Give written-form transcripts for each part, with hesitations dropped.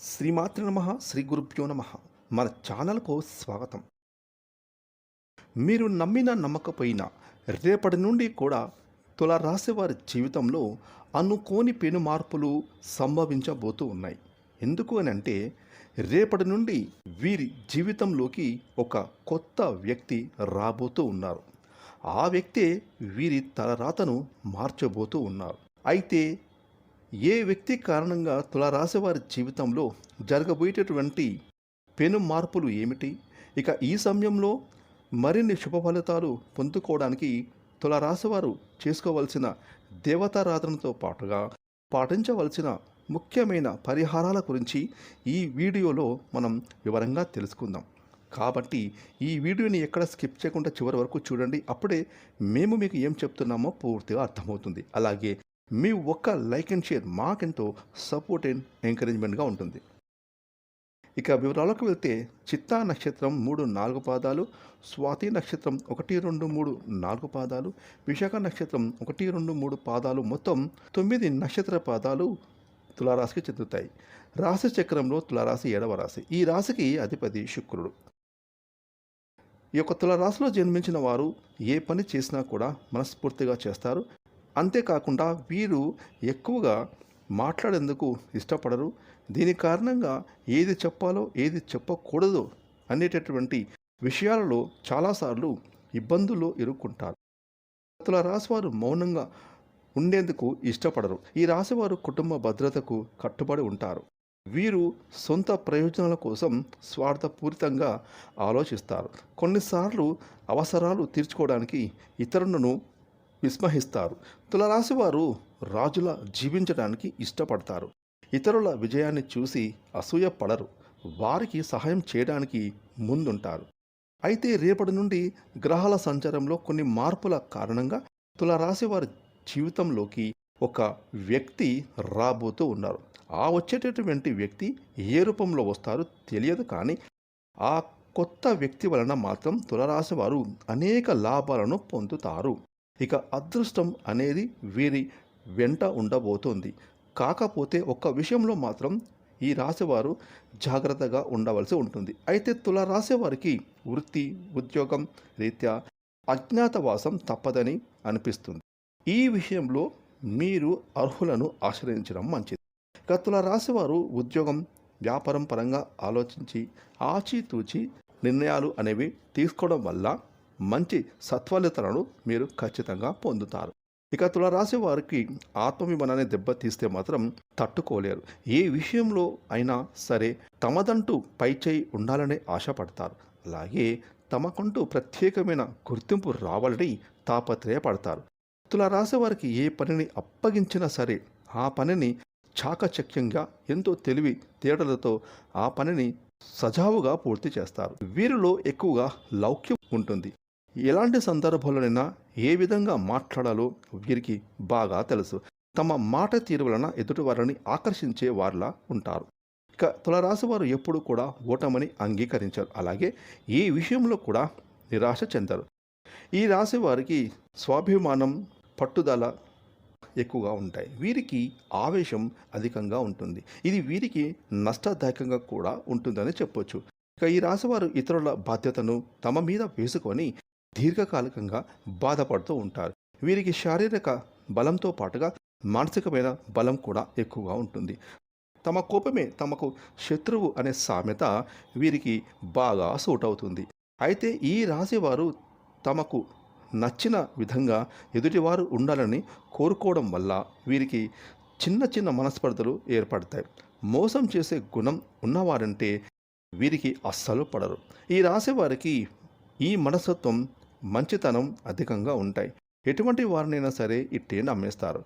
శ్రీమాతృ నమః శ్రీ గురుభ్యో నమః. మన ఛానల్కు స్వాగతం. మీరు నమ్మినా నమ్మకపోయినా రేపటి నుండి కూడా తులారాశి వారి జీవితంలో అనుకోని పెను మార్పులు సంభవించబోతూ ఉన్నాయి. ఎందుకు అని అంటే రేపటి నుండి వీరి జీవితంలోకి ఒక కొత్త వ్యక్తి రాబోతూ ఉన్నారు. ఆ వ్యక్తే వీరి తలరాతను మార్చబోతూ ఉన్నారు. అయితే ఏ వ్యక్తి కారణంగా తులారాశి వారి జీవితంలో జరగబోయేటటువంటి పెను మార్పులు ఏమిటి? ఇక ఈ సమయంలో మరిన్ని శుభ ఫలితాలు పొందుకోవడానికి తులారాశి వారు చేసుకోవలసిన దేవతారాధనతో పాటుగా పాటించవలసిన ముఖ్యమైన పరిహారాల గురించి ఈ వీడియోలో మనం వివరంగా తెలుసుకుందాం. కాబట్టి ఈ వీడియోని ఎక్కడ స్కిప్ చేయకుండా చివరి వరకు చూడండి. అప్పుడే మేము మీకు ఏం చెప్తున్నామో పూర్తిగా అర్థమవుతుంది. అలాగే మీ ఒక్క లైక్ అండ్ షేర్ మాకెంతో సపోర్ట్ అండ్ ఎంకరేజ్మెంట్గా ఉంటుంది. ఇక వివరాలకు వెళ్తే చిత్తా నక్షత్రం 3-4 పాదాలు, స్వాతి నక్షత్రం 1-2-3 4 పాదాలు, విశాఖ నక్షత్రం 1-2-3 పాదాలు, మొత్తం 9 నక్షత్ర పాదాలు తులారాశికి చెందుతాయి. రాశి చక్రంలో తులారాశి 7వ రాశి. ఈ రాశికి అధిపతి శుక్రుడు. ఈ యొక్క తులారాశిలో జన్మించిన వారు ఏ పని చేసినా కూడా మనస్ఫూర్తిగా చేస్తారు. అంతేకాకుండా వీరు ఎక్కువగా మాట్లాడేందుకు ఇష్టపడరు. దీని కారణంగా ఏది చెప్పాలో ఏది చెప్పకూడదో అనేటటువంటి విషయాలలో చాలాసార్లు ఇబ్బందుల్లో ఇరుక్కుంటారు. తులారాశి వారు మౌనంగా ఉండేందుకు ఇష్టపడరు. ఈ రాశివారు కుటుంబ భద్రతకు కట్టుబడి ఉంటారు. వీరు సొంత ప్రయోజనాల కోసం స్వార్థపూరితంగా ఆలోచిస్తారు. కొన్నిసార్లు అవసరాలు తీర్చుకోవడానికి ఇతరులను విస్మరిస్తారు. తులారాశి వారు రాజుల జీవించడానికి ఇష్టపడతారు. ఇతరుల విజయాన్ని చూసి అసూయ పడరు. వారికి సహాయం చేయడానికి ముందుంటారు. అయితే రేపటి నుండి గ్రహాల సంచారంలో కొన్ని మార్పుల కారణంగా తులారాశి వారి జీవితంలోకి ఒక వ్యక్తి రాబోతూ ఉన్నారు. ఆ వచ్చేటటువంటి వ్యక్తి ఏ రూపంలో వస్తారో తెలియదు. కానీ ఆ కొత్త వ్యక్తి వలన మాత్రం తులారాశి వారు అనేక లాభాలను పొందుతారు. ఇక అదృష్టం అనేది వీరి వెంట ఉండబోతోంది. కాకపోతే ఒక్క విషయంలో మాత్రం ఈ రాశివారు జాగ్రత్తగా ఉండవలసి ఉంటుంది. అయితే తులారాశి వారికి వృత్తి ఉద్యోగం రీత్యా అజ్ఞాతవాసం తప్పదని అనిపిస్తుంది. ఈ విషయంలో మీరు అర్హులను ఆశ్రయించడం మంచిది. ఇక తులారాశి వారు ఉద్యోగం వ్యాపారం పరంగా ఆలోచించి ఆచితూచి నిర్ణయాలు అనేవి తీసుకోవడం వల్ల మంచి సత్ఫలితాలను మీరు ఖచ్చితంగా పొందుతారు. ఇక తులారాశి వారికి ఆత్మాభిమానాన్ని దెబ్బతీస్తే మాత్రం తట్టుకోలేరు. ఏ విషయంలో అయినా సరే తమదంటూ పైచేయి ఉండాలనే ఆశపడతారు. అలాగే తమకంటూ ప్రత్యేకమైన గుర్తింపు రావాలని తాపత్రయపడతారు. తులారాశి వారికి ఏ పనిని అప్పగించినా సరే ఆ పనిని చాకచక్యంగా ఎంతో తెలివి తేటలతో ఆ పనిని సజావుగా పూర్తి చేస్తారు. వీరిలో ఎక్కువగా లౌక్యం ఉంటుంది. ఎలాంటి సందర్భంలోనైనా ఏ విధంగా మాట్లాడాలో వీరికి బాగా తెలుసు. తమ మాట తీరు వలన ఎదుటి వారిని ఆకర్షించే వారిలా ఉంటారు. ఇక తులారాశి వారు ఎప్పుడు కూడా ఓటమని అంగీకరించారు. అలాగే ఏ విషయంలో కూడా నిరాశ చెందరు. ఈ రాశి వారికి స్వాభిమానం పట్టుదల ఎక్కువగా ఉంటాయి. వీరికి ఆవేశం అధికంగా ఉంటుంది. ఇది వీరికి నష్టదాయకంగా కూడా ఉంటుందని చెప్పొచ్చు. ఇక ఈ రాశివారు ఇతరుల బాధ్యతను తమ మీద వేసుకొని దీర్ఘకాలికంగా బాధపడుతూ ఉంటారు. వీరికి శారీరక బలంతో పాటుగా మానసికమైన బలం కూడా ఎక్కువగా ఉంటుంది. తమ కోపమే తమకు శత్రువు అనే సామెత వీరికి బాగా సూట్ అవుతుంది. అయితే ఈ రాశివారు తమకు నచ్చిన విధంగా ఎదుటివారు ఉండాలని కోరుకోవడం వల్ల వీరికి చిన్న చిన్న మనస్పర్ధలు ఏర్పడతాయి. మోసం చేసే గుణం ఉన్నవారంటే వీరికి అస్సలు పడరు. ఈ రాశి వారికి ఈ మనస్తత్వం మంచితనం అధికంగా ఉంటాయి. ఎటువంటి వారినైనా సరే ఇట్టే నమ్మేస్తారు.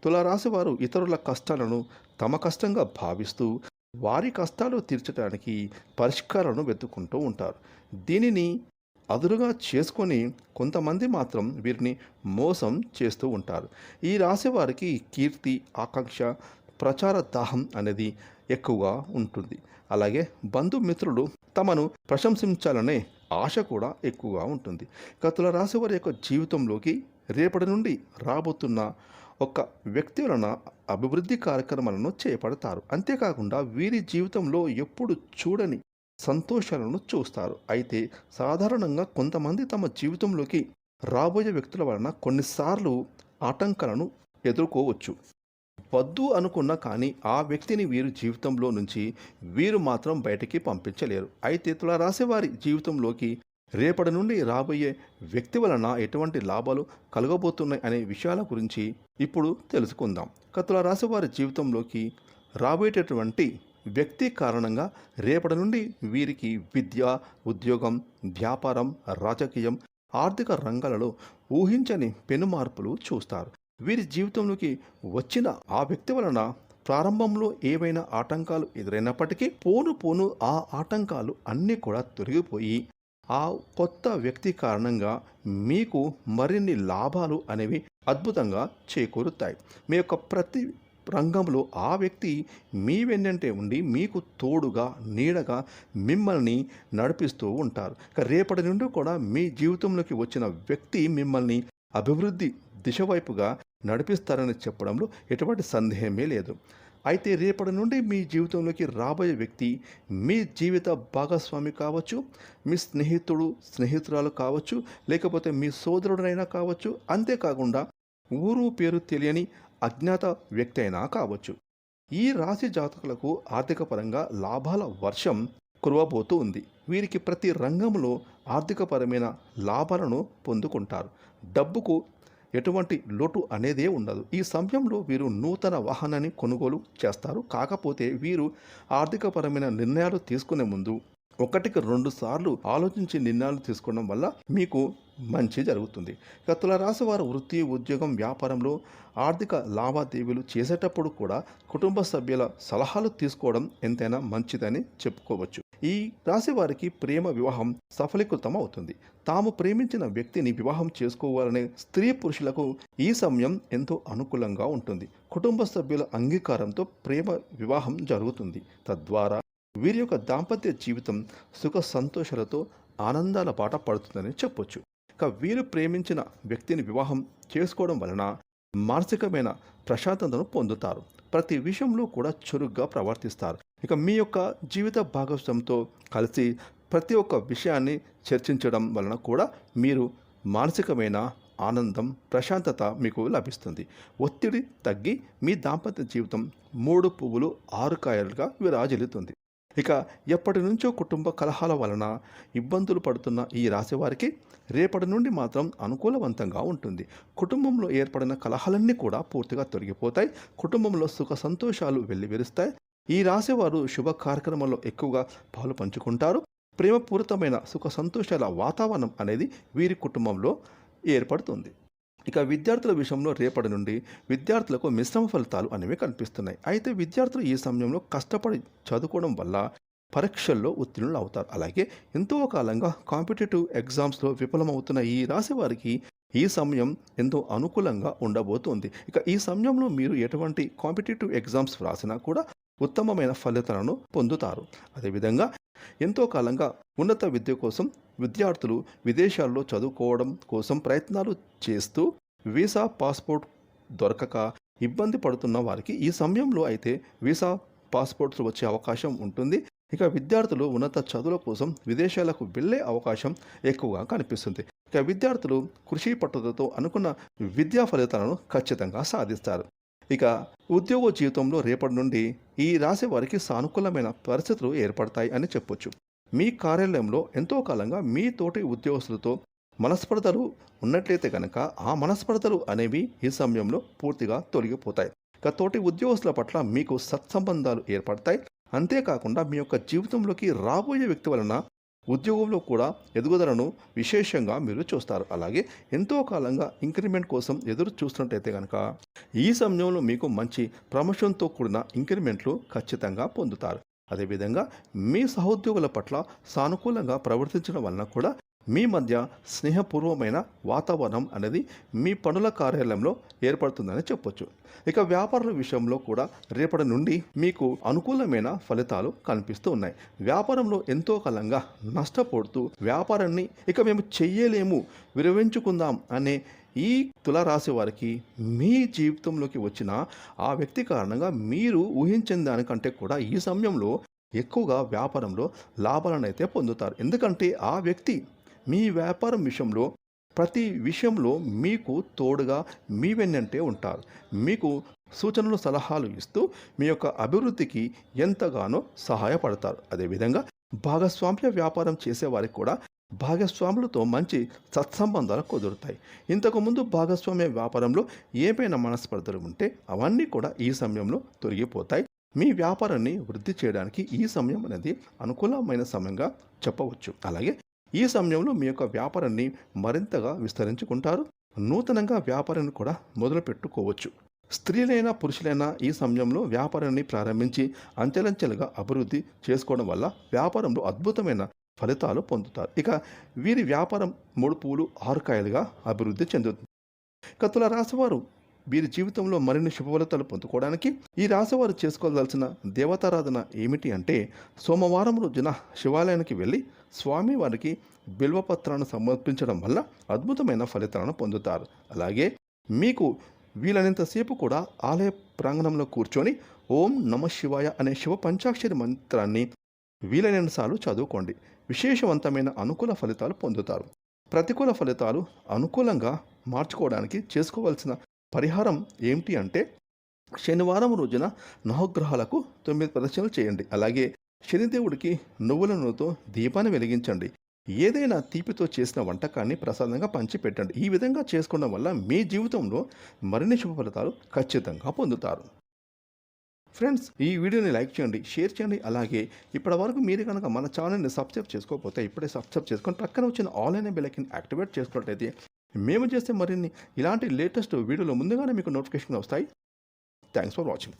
తులారాశి వారు ఇతరుల కష్టాలను తమ కష్టంగా భావిస్తూ వారి కష్టాలు తీర్చడానికి పరిష్కారాలను వెతుక్కుంటూ ఉంటారు. దీనిని అదురుగా చేసుకొని కొంతమంది మాత్రం వీరిని మోసం చేస్తూ ఉంటారు. ఈ రాశి వారికి కీర్తి ఆకాంక్ష ప్రచార దాహం అనేది ఎక్కువగా ఉంటుంది. అలాగే బంధుమిత్రులు తమను ప్రశంసించాలనే ఆశ కూడా ఎక్కువగా ఉంటుంది. ఇక తులారాశి వారి యొక్క జీవితంలోకి రేపటి నుండి రాబోతున్న ఒక వ్యక్తి వలన అభివృద్ధి కార్యక్రమాలను చేపడతారు. అంతేకాకుండా వీరి జీవితంలో ఎప్పుడు చూడని సంతోషాలను చూస్తారు. అయితే సాధారణంగా కొంతమంది తమ జీవితంలోకి రాబోయే వ్యక్తుల వలన కొన్నిసార్లు ఆటంకాలను ఎదుర్కోవచ్చు. వద్దు అనుకున్నా కానీ ఆ వ్యక్తిని వీరు జీవితంలో నుంచి వీరు మాత్రం బయటికి పంపించలేరు. అయితే తులారాశి వారి జీవితంలోకి రేపటి నుండి రాబోయే వ్యక్తి వలన ఎటువంటి లాభాలు కలగబోతున్నాయి అనే విషయాల గురించి ఇప్పుడు తెలుసుకుందాం. తులారాశి వారి జీవితంలోకి రాబోయేటటువంటి వ్యక్తి కారణంగా రేపటి నుండి వీరికి విద్య, ఉద్యోగం, వ్యాపారం, రాజకీయం, ఆర్థిక రంగాలలో ఊహించని పెనుమార్పులు చూస్తారు. వీరి జీవితంలోకి వచ్చిన ఆ వ్యక్తి వలన ప్రారంభంలో ఏవైనా ఆటంకాలు ఎదురైనప్పటికీ పోను పోను ఆ ఆటంకాలు అన్నీ కూడా తొలగిపోయి ఆ కొత్త వ్యక్తి కారణంగా మీకు మరిన్ని లాభాలు అనేవి అద్భుతంగా చేకూరుతాయి. మీ యొక్క ప్రతి రంగంలో ఆ వ్యక్తి మీ వెన్నంటే ఉండి మీకు తోడుగా నీడగా మిమ్మల్ని నడిపిస్తూ ఉంటారు. రేపటి నుండి కూడా మీ జీవితంలోకి వచ్చిన వ్యక్తి మిమ్మల్ని అభివృద్ధి దిశ వైపుగా నడిపిస్తారని చెప్పడంలో ఎటువంటి సందేహమే లేదు. అయితే రేపటి నుండి మీ జీవితంలోకి రాబోయే వ్యక్తి మీ జీవిత భాగస్వామి కావచ్చు, మీ స్నేహితురాలు కావచ్చు, లేకపోతే మీ సోదరుడైనా కావచ్చు, అంతేకాకుండా ఊరు పేరు తెలియని అజ్ఞాత వ్యక్తి అయినా కావచ్చు. ఈ రాశి జాతకులకు ఆర్థిక పరంగా లాభాల వర్షం కురవబోతూ ఉంది. వీరికి ప్రతి రంగంలో ఆర్థికపరమైన లాభాలను పొందుకుంటారు. డబ్బుకు ఎటువంటి లోటు అనేదే ఉండదు. ఈ సమయంలో వీరు నూతన వాహనాన్ని కొనుగోలు చేస్తారు. కాకపోతే వీరు ఆర్థికపరమైన నిర్ణయాలు తీసుకునే ముందు ఒకటికి 2 సార్లు ఆలోచించి నిర్ణయాలు తీసుకోవడం వల్ల మీకు మంచి జరుగుతుంది. తులారాశి వారు వృత్తి, ఉద్యోగం, వ్యాపారంలో ఆర్థిక లావాదేవీలు చేసేటప్పుడు కూడా కుటుంబ సభ్యుల సలహాలు తీసుకోవడం ఎంతైనా మంచిదని చెప్పుకోవచ్చు. ఈ రాశి వారికి ప్రేమ వివాహం సఫలీకృతం అవుతుంది. తాము ప్రేమించిన వ్యక్తిని వివాహం చేసుకోవాలనే స్త్రీ పురుషులకు ఈ సమయం ఎంతో అనుకూలంగా ఉంటుంది. కుటుంబ సభ్యుల అంగీకారంతో ప్రేమ వివాహం జరుగుతుంది. తద్వారా వీరి యొక్క దాంపత్య జీవితం సుఖ సంతోషాలతో ఆనందాల బాట పడుతుందని చెప్పొచ్చు. వీరు ప్రేమించిన వ్యక్తిని వివాహం చేసుకోవడం వలన మానసికమైన ప్రశాంతతను పొందుతారు. ప్రతి విషయంలో కూడా చురుగ్గా ప్రవర్తిస్తారు. మీ యొక్క జీవిత భాగస్వామితో కలిసి ప్రతి ఒక్క విషయాన్ని చర్చించడం వలన కూడా మీరు మానసికమైన ఆనందం, ప్రశాంతత మీకు లభిస్తుంది. ఒత్తిడి తగ్గి మీ దాంపత్య జీవితం 3 పువ్వులు 6 కాయలుగా విరాజిల్లుతుంది. ఎప్పటి నుంచో కుటుంబ కలహాల వలన ఇబ్బందులు పడుతున్న ఈ రాశి వారికి రేపటి నుండి మాత్రం అనుకూలవంతంగా ఉంటుంది. కుటుంబంలో ఏర్పడిన కలహాలన్నీ కూడా పూర్తిగా తొలగిపోతాయి. కుటుంబంలో సుఖ సంతోషాలు వెల్లివిరుస్తాయి. ఈ రాశివారు శుభ కార్యక్రమాల్లో ఎక్కువగా పాలు పంచుకుంటారు. ప్రేమపూరితమైన సుఖ సంతోషాల వాతావరణం అనేది వీరి కుటుంబంలో ఏర్పడుతుంది. విద్యార్థుల విషయంలో రేపటి నుండి విద్యార్థులకు మిశ్రమ ఫలితాలు అనేవి కనిపిస్తున్నాయి. అయితే విద్యార్థులు ఈ సమయంలో కష్టపడి చదువుకోవడం వల్ల పరీక్షల్లో ఉత్తీర్ణులు అవుతారు. అలాగే ఎంతో కాలంగా కాంపిటేటివ్ ఎగ్జామ్స్లో విఫలమవుతున్న ఈ రాశి వారికి ఈ సమయం ఎంతో అనుకూలంగా ఉండబోతోంది. ఈ సమయంలో మీరు ఎటువంటి కాంపిటేటివ్ ఎగ్జామ్స్ వ్రాసినా కూడా ఉత్తమమైన ఫలితాలను పొందుతారు. అదేవిధంగా ఎంతో కాలంగా ఉన్నత విద్య కోసం విద్యార్థులు విదేశాల్లో చదువుకోవడం కోసం ప్రయత్నాలు చేస్తూ వీసా, పాస్పోర్ట్ దొరకక ఇబ్బంది పడుతున్న వారికి ఈ సమయంలో అయితే వీసా, పాస్పోర్ట్స్ వచ్చే అవకాశం ఉంటుంది. విద్యార్థులు ఉన్నత చదువుల కోసం విదేశాలకు వెళ్ళే అవకాశం ఎక్కువగా కనిపిస్తుంది. విద్యార్థులు కృషి పట్టుదలతో అనుకున్న విద్యా ఫలితాలను ఖచ్చితంగా సాధిస్తారు. ఉద్యోగ జీవితంలో రేపటి నుండి ఈ రాశి వారికి సానుకూలమైన పరిస్థితులు ఏర్పడతాయి అని చెప్పొచ్చు. మీ కార్యాలయంలో ఎంతో కాలంగా మీ తోటి ఉద్యోగస్తులతో మనస్పర్ధలు ఉన్నట్లయితే కనుక ఆ మనస్పర్ధలు అనేవి ఈ సమయంలో పూర్తిగా తొలగిపోతాయి. తోటి ఉద్యోగస్తుల పట్ల మీకు సత్సంబంధాలు ఏర్పడతాయి. అంతేకాకుండా మీ యొక్క జీవితంలోకి రాబోయే వ్యక్తి వలన ఉద్యోగంలో కూడా ఎదుగుదలను విశేషంగా మీరు చూస్తారు. అలాగే ఎంతో కాలంగా ఇంక్రిమెంట్ కోసం ఎదురు చూస్తున్నట్టయితే కనుక ఈ సమయంలో మీకు మంచి ప్రమోషన్తో కూడిన ఇంక్రిమెంట్లు ఖచ్చితంగా పొందుతారు. అదేవిధంగా మీ సహోద్యోగుల పట్ల సానుకూలంగా ప్రవర్తించడం వలన కూడా మీ మధ్య స్నేహపూర్వమైన వాతావరణం అనేది మీ పనుల కార్యాలయంలో ఏర్పడుతుందని చెప్పొచ్చు. వ్యాపారుల విషయంలో కూడా రేపటి నుండి మీకు అనుకూలమైన ఫలితాలు కనిపిస్తూ ఉన్నాయి. వ్యాపారంలో ఎంతో కాలంగా నష్టపోతూ వ్యాపారాన్ని మేము చెయ్యలేము, విరమించుకుందాం అనే ఈ తులారాశి వారికి మీ జీవితంలోకి వచ్చిన ఆ వ్యక్తి కారణంగా మీరు ఊహించిన దానికంటే కూడా ఈ సమయంలో ఎక్కువగా వ్యాపారంలో లాభాలను అయితే పొందుతారు. ఎందుకంటే ఆ వ్యక్తి మీ వ్యాపారం విషయంలో ప్రతి విషయంలో మీకు తోడుగా మీ వెన్నంటే ఉంటారు. మీకు సూచనలు సలహాలు ఇస్తూ మీ యొక్క అభివృద్ధికి ఎంతగానో సహాయపడతారు. అదేవిధంగా భాగస్వామ్య వ్యాపారం చేసేవారికి కూడా భాగస్వాములతో మంచి సత్సంబంధాలు కుదురుతాయి. ఇంతకుముందు భాగస్వామ్య వ్యాపారంలో ఏమైనా మనస్పర్ధలు ఉంటే అవన్నీ కూడా ఈ సమయంలో తొలగిపోతాయి. మీ వ్యాపారాన్ని వృద్ధి చేయడానికి ఈ సమయం అనేది అనుకూలమైన సమయంగా చెప్పవచ్చు. అలాగే ఈ సమయంలో మీ యొక్క వ్యాపారాన్ని మరింతగా విస్తరించుకుంటారు. నూతనంగా వ్యాపారాన్ని కూడా మొదలు పెట్టుకోవచ్చు. స్త్రీలైనా పురుషులైనా ఈ సమయంలో వ్యాపారాన్ని ప్రారంభించి అంచెలంచెలుగా అభివృద్ధి చేసుకోవడం వల్ల వ్యాపారంలో అద్భుతమైన ఫలితాలు పొందుతారు. ఇక వీరి వ్యాపారం 3 పూలు 6 కాయలుగా అభివృద్ధి చెందుతుంది. ఇక తుల రాశివారు వీరి జీవితంలో మరిన్ని శుభఫలితాలు పొందుకోవడానికి ఈ రాశివారు చేసుకోవాల్సిన దేవతారాధన ఏమిటి అంటే, సోమవారం రోజున శివాలయానికి వెళ్ళి స్వామివారికి బిల్వపత్రాన్ని సమర్పించడం వల్ల అద్భుతమైన ఫలితాలను పొందుతారు. అలాగే మీకు వీలైనంతసేపు కూడా ఆలయ ప్రాంగణంలో కూర్చొని ఓం నమ శివాయ అనే శివ పంచాక్షరి మంత్రాన్ని వీలైనసార్లు చదువుకోండి. విశేషవంతమైన అనుకూల ఫలితాలు పొందుతారు. ప్రతికూల ఫలితాలు అనుకూలంగా మార్చుకోవడానికి చేసుకోవాల్సిన పరిహారం ఏమిటి అంటే, శనివారం రోజున నవగ్రహాలకు 9 ప్రదక్షిణలు చేయండి. అలాగే శనిదేవుడికి నువ్వుల నూనెతో దీపాన్ని వెలిగించండి. ఏదైనా తీపితో చేసిన వంటకాన్ని ప్రసాదంగా పంచిపెట్టండి. ఈ విధంగా చేసుకోవడం వల్ల మీ జీవితంలో మరిన్ని శుభ ఫలితాలు ఖచ్చితంగా పొందుతారు. ఫ్రెండ్స్, ఈ వీడియోని లైక్ చేయండి, షేర్ చేయండి. అలాగే ఇప్పటివరకు మీరు కనుక మన ఛానల్ని సబ్స్క్రైబ్ చేసుకోకపోతే ఇప్పుడే సబ్స్క్రైబ్ చేసుకొని పక్కన వచ్చిన ఆల్ అనే బెల్ ఐకాన్ యాక్టివేట్ చేసుకున్నట్లయితే మేము చేసే మరిన్ని ఇలాంటి లేటెస్ట్ వీడియోలు ముందుగానే మీకు నోటిఫికేషన్ వస్తాయి. Thanks for watching.